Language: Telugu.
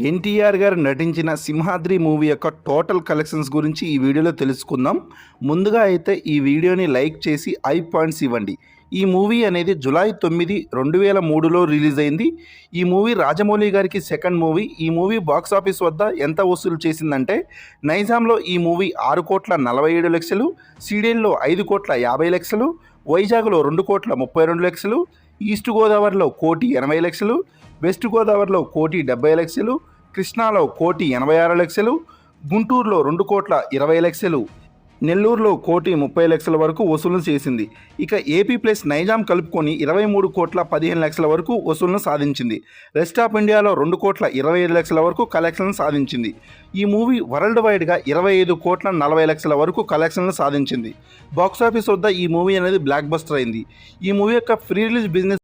ఎన్టీఆర్ గారు నటించిన సింహాద్రి మూవీ యొక్క టోటల్ కలెక్షన్స్ గురించి ఈ వీడియోలో తెలుసుకుందాం. ముందుగా అయితే ఈ వీడియోని లైక్ చేసి 5 పాయింట్స్ ఇవ్వండి. ఈ మూవీ అనేది జూలై 9, 2003లో రిలీజ్ అయింది. ఈ మూవీ రాజమౌళి గారికి సెకండ్ మూవీ. ఈ మూవీ బాక్స్ ఆఫీస్ వద్ద ఎంత వసూలు చేసిందంటే, నైజాంలో ఈ మూవీ 6,47,00,000, సీడెన్లో 5,50,00,000, వైజాగ్లో 2,32,00,000, ఈస్ట్ గోదావరిలో 1,80,00,000, వెస్ట్ గోదావరిలో 1,70,00,000, కృష్ణాలో 1,86,00,000, గుంటూరులో 2,20,00,000, నెల్లూరులో 1,30,00,000 వరకు వసూలు చేసింది. ఇక ఏపీ ప్లస్ నైజాం కలుపుకొని 23,15,00,000 వరకు వసూలును సాధించింది. రెస్ట్ ఆఫ్ ఇండియాలో 2,25,00,000 వరకు కలెక్షన్ సాధించింది. ఈ మూవీ వరల్డ్ వైడ్గా 25,40,00,000 వరకు కలెక్షన్లు సాధించింది. బాక్సాఫీస్ వద్ద ఈ మూవీ అనేది బ్లాక్ బస్టర్ అయింది. ఈ మూవీ యొక్క ప్రీ రిలీజ్ బిజినెస్